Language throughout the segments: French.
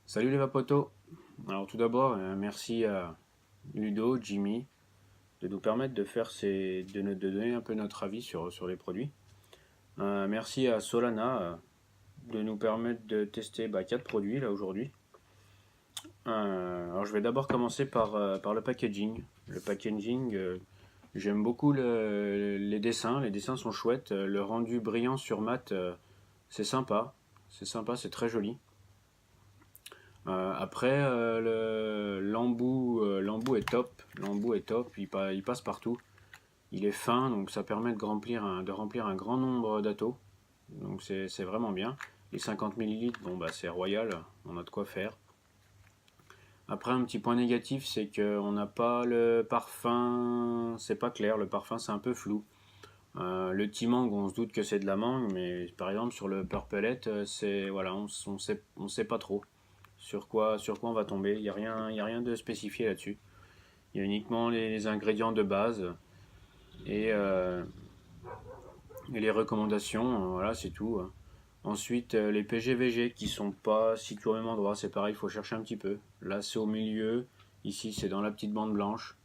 Salut les vapotos. Alors tout d'abord, merci à Ludo, Jimmy, de nous permettre de faire de donner un peu notre avis sur les produits. Merci à Solana de nous permettre de tester 4 produits là aujourd'hui. Alors je vais d'abord commencer par le packaging. Le packaging, j'aime beaucoup les dessins. Les dessins sont chouettes. Le rendu brillant sur mat, c'est sympa. C'est sympa, c'est très joli. Après, l'embout est top. L'embout est top, il passe partout. Il est fin, donc ça permet de remplir un grand nombre d'atos. Donc c'est vraiment bien. Les 50 millilitres, bon bah c'est royal, on a de quoi faire. Après, un petit point négatif, c'est qu'on n'a pas le parfum, c'est pas clair, le parfum c'est un peu flou. Le petit mangue, on se doute que c'est de la mangue, mais par exemple sur le purpelette, c'est voilà, on sait pas trop sur quoi on va tomber. Il y a rien de spécifié là-dessus. Il y a uniquement les ingrédients de base et, euh, et les recommandations. Voilà, c'est tout. Ensuite, les PGVG qui sont pas situés au même endroit, c'est pareil, il faut chercher un petit peu. Là, c'est au milieu. Ici, c'est dans la petite bande blanche.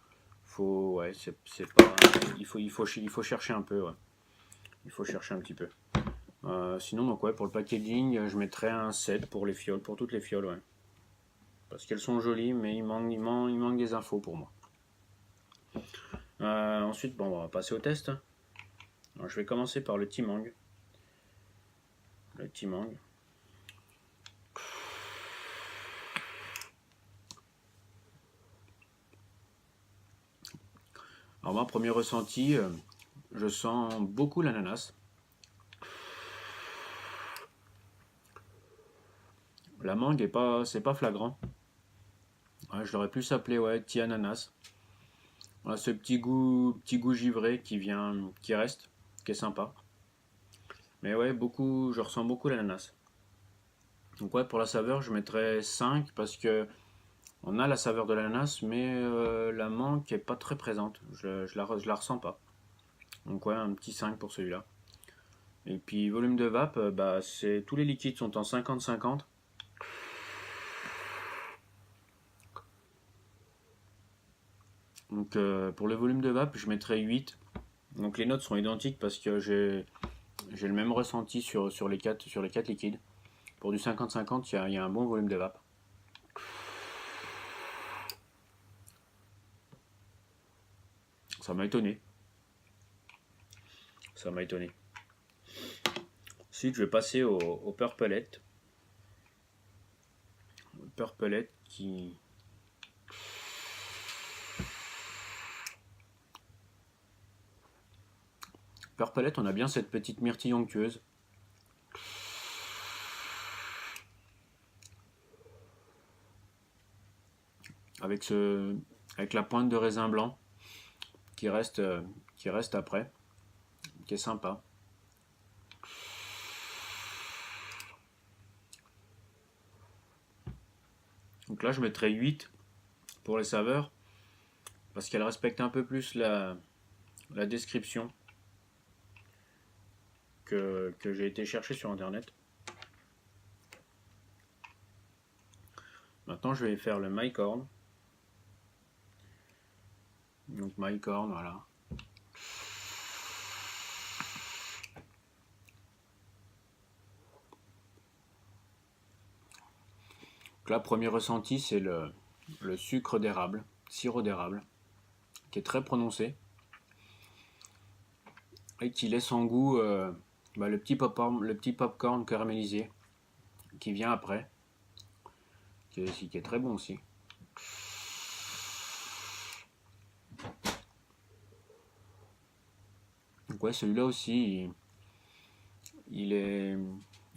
Ouais, c'est pas, il faut chercher un peu. Ouais. Il faut chercher un petit peu. Sinon, donc ouais, pour le packaging, je mettrais un 7 pour les fioles, pour toutes les fioles, ouais. Parce qu'elles sont jolies, mais il manque des infos pour moi. Ensuite, bon, on va passer au test. Alors, je vais commencer par le Timang. Le Timang. Alors, moi, premier ressenti, je sens beaucoup l'ananas. La mangue c'est pas flagrant. Ouais, je l'aurais plus appelé ouais, petit ananas. Voilà, ce petit goût givré qui reste, qui est sympa. Mais ouais, je ressens beaucoup l'ananas. Donc ouais, pour la saveur, je mettrais 5 parce que on a la saveur de l'ananas, mais la mangue est pas très présente. Je la ressens pas. Donc ouais, un petit 5 pour celui-là. Et puis volume de vape, tous les liquides sont en 50-50. Donc pour le volume de vape, je mettrais 8. Donc les notes sont identiques parce que j'ai le même ressenti sur les 4 liquides. Pour du 50-50, il y a un bon volume de vape. Ça m'a étonné. Ça m'a étonné. Ensuite, je vais passer au Purpelette. Purpelette qui... Purpelette, on a bien cette petite myrtille onctueuse. Avec, avec la pointe de raisin blanc qui reste après, qui est sympa. Donc là, je mettrais 8 pour les saveurs, parce qu'elle respecte un peu plus la description que j'ai été chercher sur internet. Maintenant, je vais faire le mycorn. Donc mycorn, voilà. Donc là, premier ressenti, c'est le sucre d'érable, sirop d'érable, qui est très prononcé et qui laisse en goût le petit popcorn caramélisé qui vient après, qui est très bon aussi. Donc ouais, celui-là aussi, il est,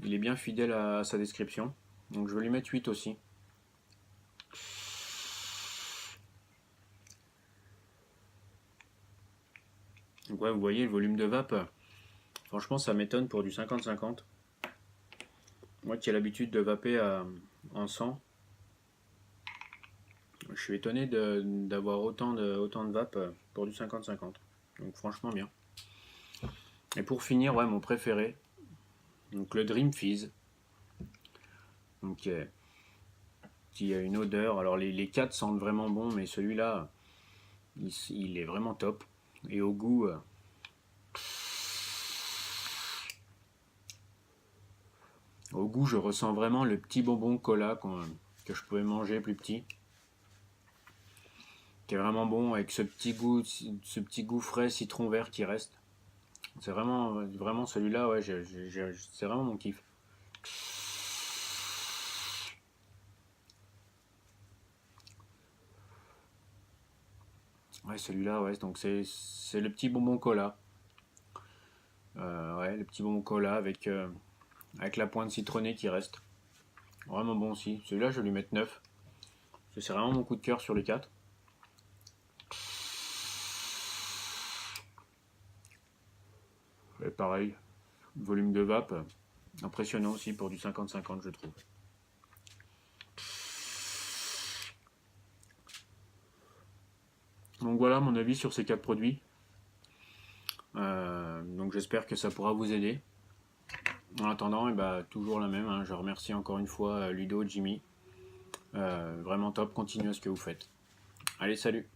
il est bien fidèle à sa description. Donc je vais lui mettre 8 aussi. Donc ouais, vous voyez le volume de vape, franchement ça m'étonne pour du 50-50. Moi qui ai l'habitude de vaper en 100, je suis étonné d'avoir autant de vape pour du 50-50. Donc franchement bien. Et pour finir, ouais, mon préféré, donc le Dream Fizz. Donc une odeur. Alors les 4 sentent vraiment bon, mais celui-là, il est vraiment top. Et au goût, je ressens vraiment le petit bonbon cola que je pouvais manger plus petit, qui est vraiment bon avec ce petit goût frais citron vert qui reste. C'est vraiment celui-là, ouais, c'est vraiment mon kiff. Ouais, celui-là, ouais, donc c'est le petit bonbon cola. Ouais, le petit bonbon cola avec la pointe citronnée qui reste. Vraiment bon aussi. Celui-là, je vais lui mettre 9. C'est vraiment mon coup de cœur sur les 4. Et pareil, volume de vape, impressionnant aussi pour du 50-50, je trouve. Donc voilà mon avis sur ces 4 produits. Donc j'espère que ça pourra vous aider. En attendant, toujours la même, hein, je remercie encore une fois Ludo, Jimmy. Vraiment top, continuez ce que vous faites. Allez, salut!